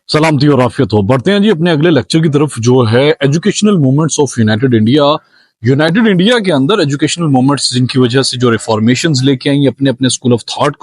सलामती और आफियत हो। बढ़ते हैं जी अपने अगले लेक्चर की तरफ, जो है educational movements of United India. United India के अंदर एजुकेशनल मूवमेंट्स जिनकी वजह से जो रिफॉर्मेशंस लेके आई अपने अपने स्कूल ऑफ थॉट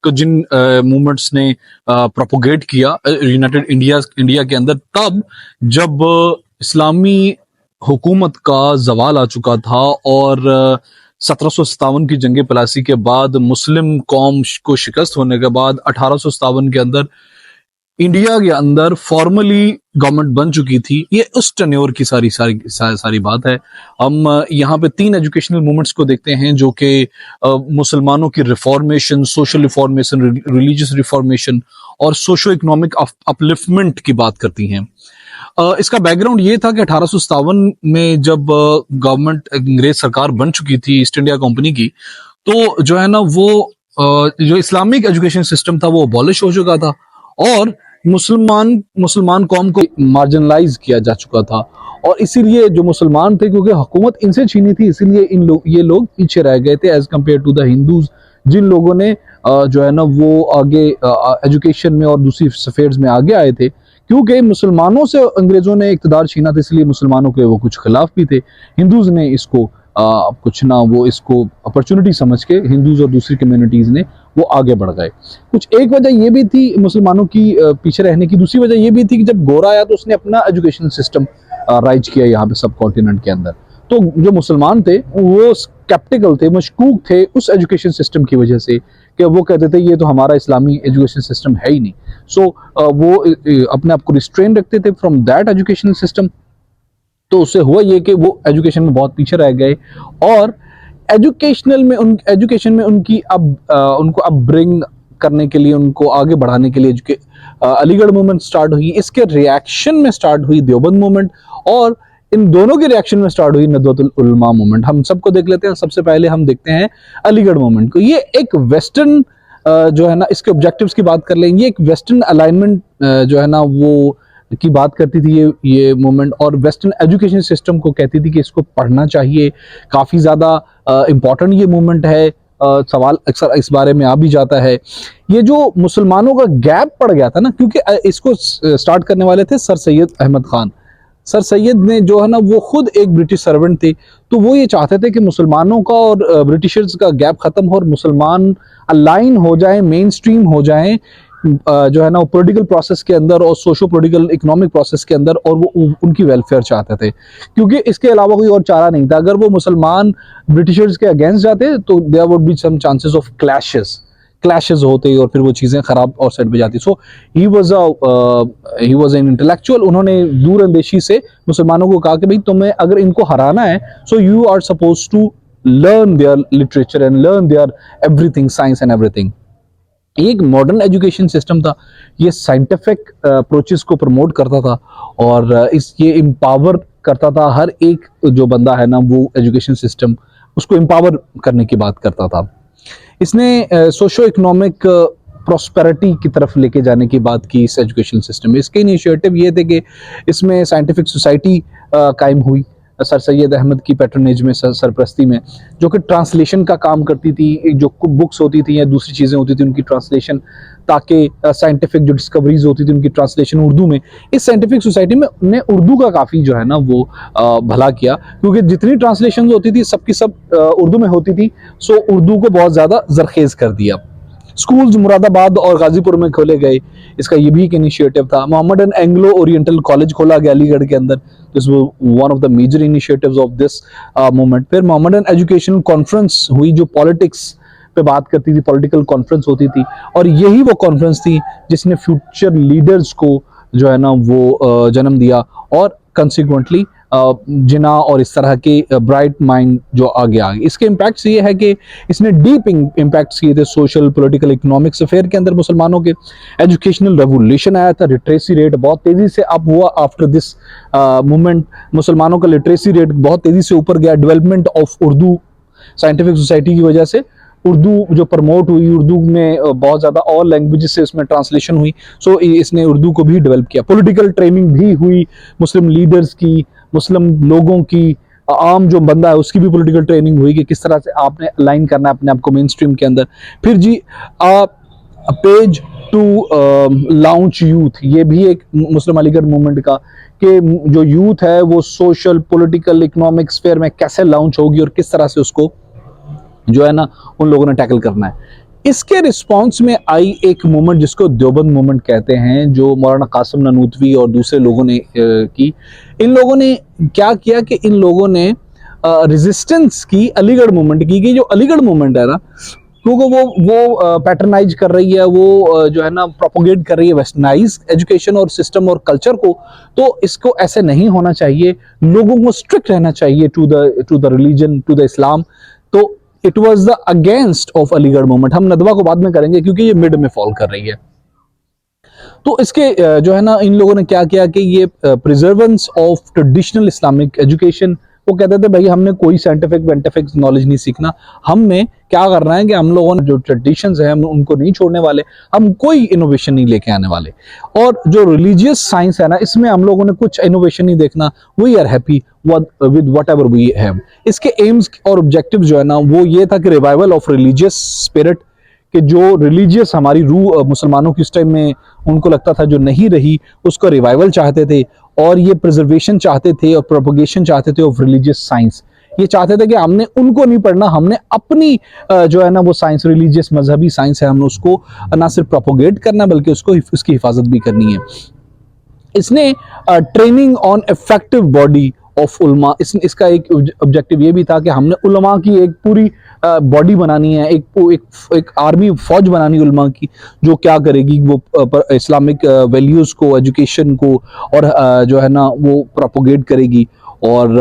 को जिन मूवमेंट्स ने प्रोपोगेट किया यूनाइटेड इंडिया के अंदर, तब जब इस्लामी हुकूमत का जवाल आ चुका था और 1757 की जंग प्लासी के बाद मुस्लिम कौम को शिकस्त होने के बाद 1857 के अंदर इंडिया के अंदर फॉर्मली गवर्नमेंट बन चुकी थी। ये उस टेन्योर की सारी बात है। हम यहाँ पे तीन एजुकेशनल मूवमेंट्स को देखते हैं जो कि मुसलमानों की reformation, social reformation, religious reformation और सोशो इकोनॉमिक अपलिफ्टमेंट की बात करती हैं। इसका बैकग्राउंड ये था कि 1857 में जब गवर्नमेंट अंग्रेज सरकार बन चुकी थी ईस्ट इंडिया कंपनी की, तो जो है ना वो जो इस्लामिक एजुकेशन सिस्टम था वो अबॉलिश हो चुका था और मुसलमान कौम को मार्जिनलाइज किया जा चुका था। और इसीलिए जो मुसलमान थे, क्योंकि हुकूमत इनसे छीनी थी, इसीलिए ये लोग पीछे रह गए थे as compared to the Hindus, जिन लोगों ने जो है ना वो आगे एजुकेशन में और दूसरी अफेयर्स में आगे आए थे। क्योंकि मुसलमानों से अंग्रेजों ने इक़्तिदार छीना था, इसलिए मुसलमानों के वो कुछ खिलाफ भी थे। हिंदूज ने इसको कुछ ना वो इसको अपॉर्चुनिटी समझ के हिंदूज और दूसरी कम्युनिटीज ने वो आगे बढ़ गए। कुछ एक वजह ये भी थी मुसलमानों की पीछे रहने की, दूसरी वजह ये भी थी कि जब गोरा आया तो उसने अपना एजुकेशन सिस्टम राइज किया यहाँ पे सब कॉन्टिनेंट के अंदर। तो जो मुसलमान थे वो स्केप्टिकल थे, मशकूक थे उस एजुकेशन सिस्टम की वजह से, कि वो कहते थे ये तो हमारा इस्लामी एजुकेशन सिस्टम है ही नहीं। सो वो अपने आप को रिस्ट्रेन रखते थे फ्रॉम दैट एजुकेशन सिस्टम। तो उससे हुआ ये कि वो एजुकेशन में बहुत पीछे रह गए और एजुकेशन में उनको अब ब्रिंग करने के लिए, उनको आगे बढ़ाने के लिए अलीगढ़ मूवमेंट स्टार्ट हुई। इसके रिएक्शन में स्टार्ट हुई देवबंद मूवमेंट और इन दोनों के रिएक्शन में स्टार्ट हुई नदवतुल उलमा मूवमेंट। हम सबको देख लेते हैं। सबसे पहले हम देखते हैं अलीगढ़ मूवमेंट को। ये एक वेस्टर्न जो है ना, इसके ऑब्जेक्टिव्स की बात कर लेंगे। एक वेस्टर्न अलाइनमेंट जो है ना वो की बात करती थी ये मूवमेंट, और वेस्टर्न एजुकेशन सिस्टम को कहती थी कि इसको पढ़ना चाहिए। काफ़ी ज़्यादा इम्पॉर्टेंट ये मूवमेंट है। सवाल अक्सर इस बारे में आ भी जाता है। ये जो मुसलमानों का गैप पड़ गया था ना, क्योंकि इसको स्टार्ट करने वाले थे सर सैयद अहमद खान। सर सैयद ने जो है ना वो खुद एक ब्रिटिश सर्वेंट थे, तो वो ये चाहते थे कि मुसलमानों का और ब्रिटिशर्स का गैप खत्म हो और मुसलमान अलाइन हो जाए, मेन स्ट्रीम हो जाए जो है ना वो पॉलिटिकल प्रोसेस के अंदर और सोशो पॉलिटिकल इकोनॉमिक प्रोसेस के अंदर, और वो उनकी वेलफेयर चाहते थे। क्योंकि इसके अलावा कोई और चारा नहीं था। अगर वो मुसलमान ब्रिटिशर्स के अगेंस्ट जाते तो there would be some chances of clashes होते और फिर वो चीज़ें खराब और साइड पे जाती। सो ही वाज एन इंटेलेक्चुअल। उन्होंने दूर अंदेशी से मुसलमानों को कहा कि भाई तुम्हें अगर इनको हराना है, so you are suppose to learn their literature and learn their everything, science and everything. एक मॉडर्न एजुकेशन सिस्टम था। ये साइंटिफिक अप्रोचेस को प्रमोट करता था और ये एम्पावर करता था हर एक जो बंदा है ना, वो एजुकेशन सिस्टम उसको एम्पावर करने की बात करता था। इसने सोशो इकोनॉमिक प्रॉस्पेरिटी की तरफ लेके जाने की बात की इस एजुकेशन सिस्टम में। इसके इनिशिएटिव ये थे कि इसमें साइंटिफिक सोसाइटी कायम हुई सर सैयद अहमद की पैट्रनेज में, सरप्रस्ती में, जो कि ट्रांसलेशन का काम करती थी। जो बुक्स होती थी या दूसरी चीज़ें होती थी उनकी ट्रांसलेशन, ताकि साइंटिफिक जो डिस्कवरीज होती थी उनकी ट्रांसलेशन उर्दू में। इस साइंटिफिक सोसाइटी में ने उर्दू का काफ़ी जो है ना वो भला किया, क्योंकि जितनी ट्रांसलेशन होती थी सबकी सब उर्दू में होती थी। सो उर्दू को बहुत ज़्यादा जरखेज़ कर दिया। स्कूल्स मुरादाबाद और गाजीपुर में खोले गए। इसका ये भी एक इनिशिएटिव था। मोहम्मदन एंग्लो ओरिएंटल कॉलेज खोला गया अलीगढ़ के अंदर। This was one of the major initiatives of this movement. फिर मोहम्मदन एजुकेशन कॉन्फ्रेंस हुई जो पॉलिटिक्स पे बात करती थी, पॉलिटिकल कॉन्फ्रेंस होती थी, और यही वो कॉन्फ्रेंस थी जिसने फ्यूचर लीडर्स को जो है ना वो जन्म दिया और कंसिक्वेंटली जिना और इस तरह के ब्राइट माइंड जो आगे आ गए। इसके इम्पैक्ट्स ये है कि इसने डीप इम्पैक्ट्स किए थे सोशल, पॉलिटिकल, इकोनॉमिक्स अफेयर के अंदर। मुसलमानों के एजुकेशनल रेवोल्यूशन आया था। लिटरेसी रेट बहुत तेज़ी से अप हुआ आफ्टर दिस मूवमेंट। मुसलमानों का लिटरेसी रेट बहुत तेज़ी से ऊपर गया। Development of Urdu scientific society की वजह से उर्दू जो प्रमोट हुई, उर्दू में बहुत ज़्यादा और लैंग्वेजेस से इसमें ट्रांसलेशन हुई। सो इसने उर्दू को भी डेवलप किया। पॉलिटिकल ट्रेनिंग भी हुई मुस्लिम लीडर्स की, मुस्लिम लोगों की, आम जो बंदा है उसकी भी पॉलिटिकल ट्रेनिंग हुई कि किस तरह से आपने अलाइन करना है अपने आप को मेन स्ट्रीम के अंदर। फिर जी पेज टू लॉन्च यूथ, ये भी एक मुस्लिम अलीगढ़ मूवमेंट का, कि जो यूथ है वो सोशल पॉलिटिकल इकोनॉमिक स्फेयर में कैसे लॉन्च होगी और किस तरह से उसको जो है ना उन लोगों ने टैकल करना है। इसके रिस्पांस में आई एक मूवमेंट जिसको देवबंद मूवमेंट कहते हैं, जो मौलाना कासिम ननूतवी और दूसरे लोगों ने की। इन लोगों ने क्या किया कि इन लोगों ने रेजिस्टेंस की अलीगढ़ मूवमेंट की, कि जो अलीगढ़ मूवमेंट है ना, क्योंकि वो पैटर्नाइज कर रही है, वो जो है ना प्रोपोगेट कर रही है वेस्टर्नाइज एजुकेशन और सिस्टम और कल्चर को, तो इसको ऐसे नहीं होना चाहिए, लोगों को स्ट्रिक्ट रहना चाहिए to the religion, to the Islam. तो it was the against of Aligarh movement. हम नदवा को बाद में करेंगे क्योंकि ये मिड में फॉल कर रही है। तो इसके जो है ना इन लोगों ने क्या किया कि ये प्रिजर्वेंस ऑफ ट्रेडिशनल इस्लामिक एजुकेशन, वो कहते थे भाई हमने कोई साइंटिफिक नॉलेज नहीं सीखना, हमने क्या करना है कि हम लोगों ने जो ट्रेडिशंस हैं हम उनको नहीं छोड़ने वाले, हम कोई इनोवेशन नहीं लेके आने वाले, और जो रिलीजियस साइंस है ना इसमें हम लोगों ने कुछ इनोवेशन नहीं देखना, we are happy with whatever we have. इसके एम्स और ऑब्जेक्टिव जो है ना वो ये था कि रिवाइवल ऑफ रिलीजियस स्पिरिट, कि जो रिलीजियस हमारी रूह मुसलमानों की उस टाइम में उनको लगता था जो नहीं रही, उसको रिवाइवल चाहते थे, और ये प्रिजर्वेशन चाहते थे और प्रोपोगेशन चाहते थे ऑफ रिलीजियस साइंस। ये चाहते थे कि हमने उनको नहीं पढ़ना, हमने अपनी जो है ना वो साइंस, रिलीजियस मजहबी साइंस है, हमने उसको ना सिर्फ प्रोपोगेट करना बल्कि उसको उसकी हिफाजत भी करनी है। इसने training on effective body of उलमा, इसका एक ऑब्जेक्टिव ये भी था कि हमने उलमा की एक पूरी बॉडी बनानी है, एक आर्मी फौज बनानी उलमा की, जो क्या करेगी, वो इस्लामिक वैल्यूज़ को, एजुकेशन को, और जो है ना वो प्रोपोगेट करेगी। और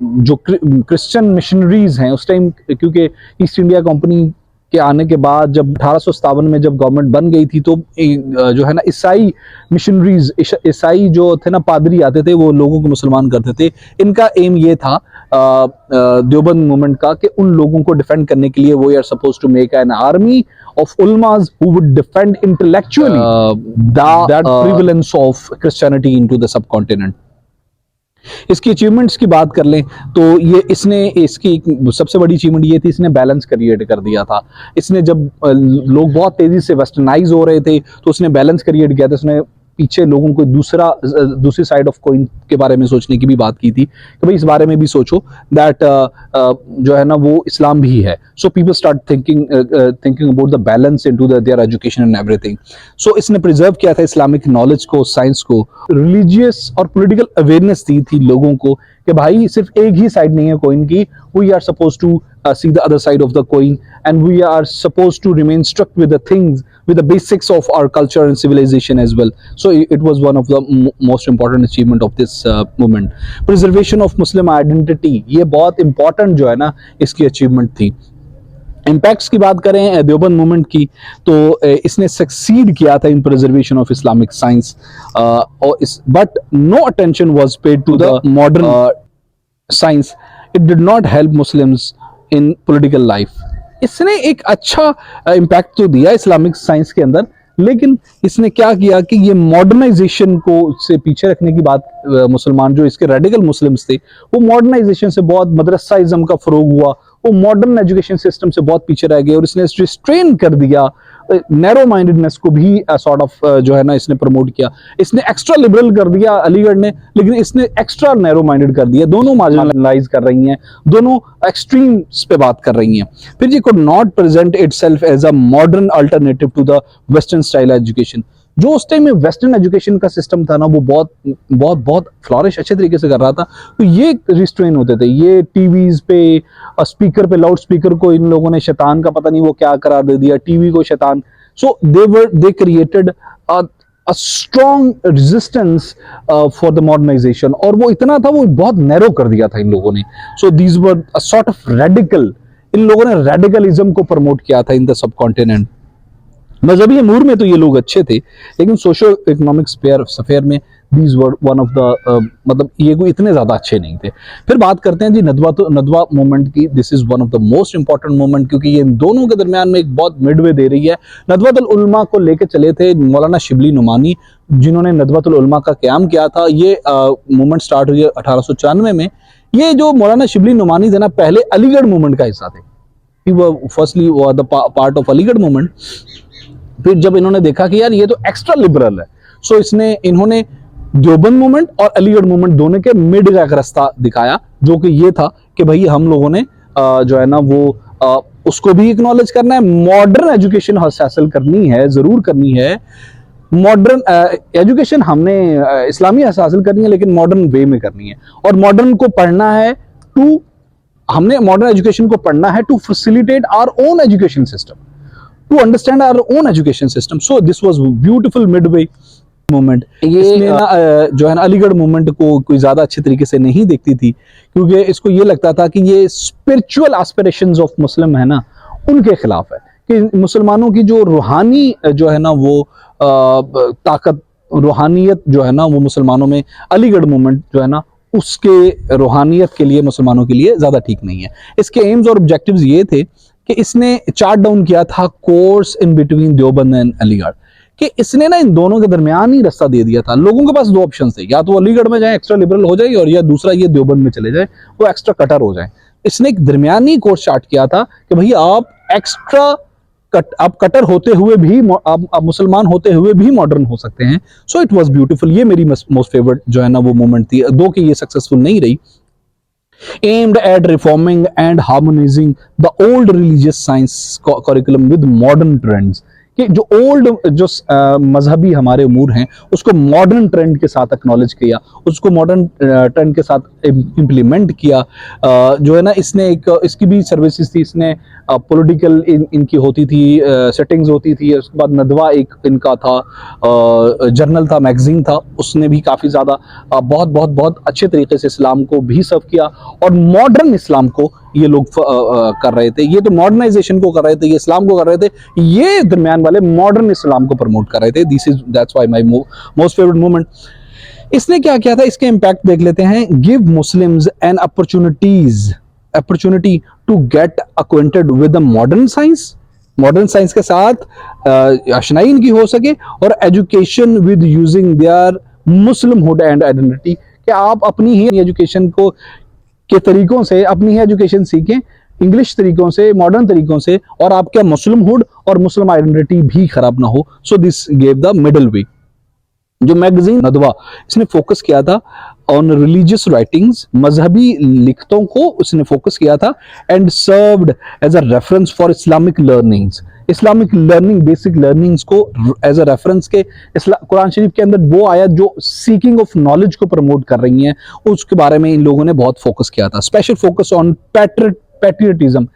जो क्रिश्चियन मिशनरीज हैं उस टाइम, क्योंकि ईस्ट इंडिया कंपनी के आने के बाद जब 1857 में जब गवर्नमेंट बन गई थी, तो जो है ना ईसाई मिशनरीज, ईसाई जो थे ना पादरी आते थे, वो लोगों को मुसलमान करते थे। इनका एम ये था देवबंद मूवमेंट का, कि उन लोगों को डिफेंड करने के लिए वो are suppose to make an army of ulmas who would defend intellectually that prevalence of Christianity into the subcontinent. इसकी अचीवमेंट्स की बात कर लें तो ये इसने, इसकी सबसे बड़ी अचीवमेंट ये थी, इसने बैलेंस क्रिएट कर दिया था। इसने जब लोग बहुत तेजी से वेस्टर्नाइज हो रहे थे तो उसने बैलेंस क्रिएट किया था। उसने पीछे लोगों को दूसरी साइड ऑफ कॉइन के बारे में सोचने की भी बात की थी कि भाई इस बारे में भी सोचो दैट जो है ना वो इस्लाम भी है। So people start thinking about the balance into their education and everything. So इसने प्रिजर्व किया था इस्लामिक नॉलेज को, साइंस को, रिलीजियस और पॉलिटिकल अवेयरनेस दी थी लोगों को कि भाई सिर्फ एक ही साइड नहीं है कॉइन की, we are suppose to see the other side of the coin, and we are supposed to remain struck with the things, with the basics of our culture and civilization as well. So it was one of the most important achievement of this movement. Preservation of Muslim identity, ये बहुत important जो है ना इसकी achievement थी। Impacts की बात करें देवबंद मूवमेंट की, तो इसने सक्सीड किया था in preservation of Islamic science, but no attention was paid to the modern science. It did not help Muslims in political life. इसने एक अच्छा इम्पैक्ट तो दिया इस्लामिक साइंस के अंदर, लेकिन इसने क्या किया कि ये मॉडर्नाइजेशन को से पीछे रखने की बात, मुसलमान जो इसके रेडिकल मुस्लिम्स थे वो मॉडर्नाइजेशन से बहुत, मदरसाइज्म का फरोग हुआ, वो मॉडर्न एजुकेशन सिस्टम से बहुत पीछे रह गए, और इसने रिस्ट्रेन कर दिया नैरो माइंडेडनेस को भी सॉर्ट ऑफ जो है ना इसने प्रमोट किया। इसने एक्स्ट्रा लिबरल कर दिया अलीगढ़ ने, लेकिन इसने एक्स्ट्रा नैरो माइंडेड कर दिया। दोनों मार्जिनलाइज कर रही हैं, दोनों एक्सट्रीम्स पे बात कर रही हैं। फिर ये could not present itself as a modern alternative to the western style education. जो उस टाइम में वेस्टर्न एजुकेशन का सिस्टम था ना वो बहुत बहुत बहुत फ्लॉरिश अच्छे तरीके से कर रहा था, तो ये रिस्ट्रेन होते थे। ये टीवीज पे, स्पीकर पे, लाउड स्पीकर को इन लोगों ने शैतान का पता नहीं वो क्या करार दे दिया, टीवी को शैतान। So they created a strong resistance for the modernization, और वो इतना था, वो बहुत नैरो कर दिया था इन लोगों ने। So these were a sort of radical, इन लोगों ने रेडिकलिज्म को प्रमोट किया था इन द सब कॉन्टिनेंट। मजहबी अमूर में तो ये लोग अच्छे थे, लेकिन सोशो इकोनॉमिक स्फेयर में these were one of the मतलब ये कोई इतने ज्यादा अच्छे नहीं थे। फिर बात करते हैं जी नदवा मूवमेंट की। This is one of the most important movement, क्योंकि ये इन दोनों के दरमियान में एक बहुत मिडवे दे रही है। नदवतुल उलमा को लेके चले थे मौलाना शिबली नुमानी, जिन्होंने नदवतुल उलमा का क़याम किया था। ये मूवमेंट स्टार्ट हुई 1894 में। ये जो मौलाना शिबली नुमानी थे ना, पहले अलीगढ़ मूवमेंट का हिस्सा थे। Firstly the part of Aligarh movement, फिर जब इन्होंने देखा कि यार ये तो एक्स्ट्रा लिबरल है, सो इन्होंने देवबंद मूवमेंट और अलीगढ़ मूवमेंट दोनों के मिड का एक रास्ता दिखाया, जो कि ये था कि भाई हम लोगों ने जो है ना वो उसको भी एक्नॉलेज करना है, मॉडर्न एजुकेशन हासिल करनी है, जरूर करनी है। मॉडर्न एजुकेशन हमने इस्लामी हासिल करनी है, लेकिन मॉडर्न वे में करनी है। और मॉडर्न को पढ़ना है हमने मॉडर्न एजुकेशन को पढ़ना है to facilitate our own education system, to understand our own education system. So this was beautiful midway movement. ये जो है ना अलीगढ़ मूवमेंट को कोई ज्यादा अच्छे तरीके से नहीं देखती थी, क्योंकि इसको ये लगता था कि ये स्पिरिचुअल एस्पिरेशंस ऑफ मुस्लिम है ना, उनके खिलाफ है, कि मुसलमानों की जो रूहानी जो है ना वो ताकत, रूहानियत जो है ना वो मुसलमानों में, अलीगढ़ मूवमेंट जो है ना उसके रूहानियत के लिए मुसलमानों के लिए ज्यादा ठीक नहीं है। इसके एम्स और ऑब्जेक्टिव्स ये थे कि इसने चार्ट डाउन किया था course in between Deoband and Aligarh, कि इसने ना इन दोनों के दरमियान ही रास्ता दे दिया था। लोगों के पास दो ऑप्शन थे, या तो अलीगढ़ में जाए एक्स्ट्रा लिबरल हो जाए, और या दूसरा ये देवबंद में चले जाए वो एक्स्ट्रा कटर हो जाए। इसने एक दरमियानी कोर्स चार्ट किया था कि भाई आप एक्स्ट्रा आप कटर होते हुए भी, आप मुसलमान होते हुए भी मॉडर्न हो सकते हैं। So it was beautiful. ये मेरी मोस्ट फेवरेट जो है ना वो मूवमेंट थी, दो कि ये सक्सेसफुल नहीं रही। aimed at reforming and harmonizing the old religious science curriculum with modern trends, कि जो ओल्ड जो मजहबी हमारे उमूर हैं उसको मॉडर्न ट्रेंड के साथ एक्नॉलेज किया, उसको मॉडर्न ट्रेंड के साथ इम्प्लीमेंट किया। जो है ना इसने एक इसकी भी सर्विसेज थी, इसने पॉलिटिकल इनकी होती थी, सेटिंग्स होती थी। उसके बाद नदवा एक इनका था, जर्नल था, मैगजीन था, उसने भी काफ़ी ज़्यादा बहुत बहुत बहुत अच्छे तरीके से इस्लाम को भी सर्व किया, और मॉडर्न इस्लाम को ये लोग कर रहे थे। ये तो मॉडर्नाइजेशन को कर रहे थे, ये इस्लाम को कर रहे थे, ये दरमियान वाले मॉडर्न इस्लाम को प्रमोट कर रहे थे। That's why my most favourite movement. इसने क्या किया था, इसके इम्पैक्ट देख लेते हैं। Give Muslims an opportunity to get acquainted with the modern science के साथ आशनाई इनकी हो सके, और education with using their Muslimhood and identity, कि आप अपनी ही एजुकेशन के तरीकों से अपनी ही एजुकेशन सीखें, इंग्लिश तरीकों से, मॉडर्न तरीकों से, और आपका मुस्लिमहुड और मुस्लिम आइडेंटिटी भी खराब ना हो। So this gave the middle way. जो मैगजीन नदवा, इसने फोकस किया था ऑन रिलीजियस राइटिंग्स, मजहबी लिखतों को उसने फोकस किया था, and served as a reference for Islamic learning, basic learnings को एज अ रेफरेंस के कुरान शरीफ के अंदर वो आयत जो सीकिंग ऑफ नॉलेज को प्रमोट कर रही हैं, उसके बारे में इन लोगों ने बहुत फोकस किया था। Special focus on patriotism.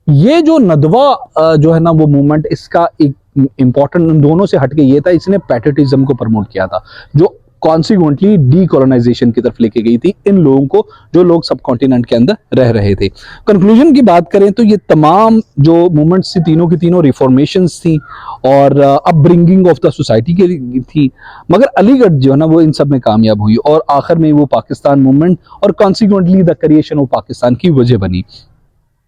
ये जो नदवा जो है ना वो मूवमेंट, इसका एक इंपॉर्टेंट दोनों से हटके ये था, इसने पैट्रियटिज्म को प्रमोट किया था, जो कॉन्सिक्वेंटली डीकोलोनाइजेशन की तरफ लेके गई थी इन लोगों को, जो लोग सब कॉन्टिनेंट के अंदर रह रहे थे। कंक्लूजन की बात करें तो ये तमाम जो मूवमेंट्स थी, तीनों की तीनों रिफॉर्मेशंस थी और अपब्रिंगिंग ऑफ द सोसाइटी की थी, मगर अलीगढ़ जो है ना वो इन सब में कामयाब हुई, और आखिर में वो पाकिस्तान मूवमेंट और consequently the creation of Pakistan की वजह बनी।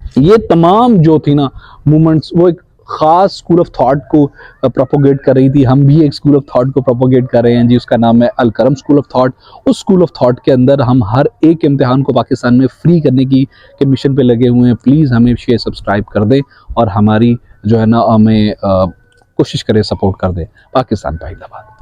ये तमाम जो थी ना मूवमेंट्स, वो एक खास स्कूल ऑफ थॉट को प्रोपोगेट कर रही थी। हम भी एक स्कूल ऑफ थॉट को प्रोपोगेट कर रहे हैं जी, उसका नाम है अलकरम स्कूल ऑफ थॉट। उस स्कूल ऑफ थॉट के अंदर हम हर एक इम्तिहान को पाकिस्तान में फ्री करने की मिशन पे लगे हुए हैं। प्लीज़ हमें शेयर सब्सक्राइब कर दें, और हमारी जो है ना हमें कोशिश करें सपोर्ट कर दें। पाकिस्तान जिंदाबाद।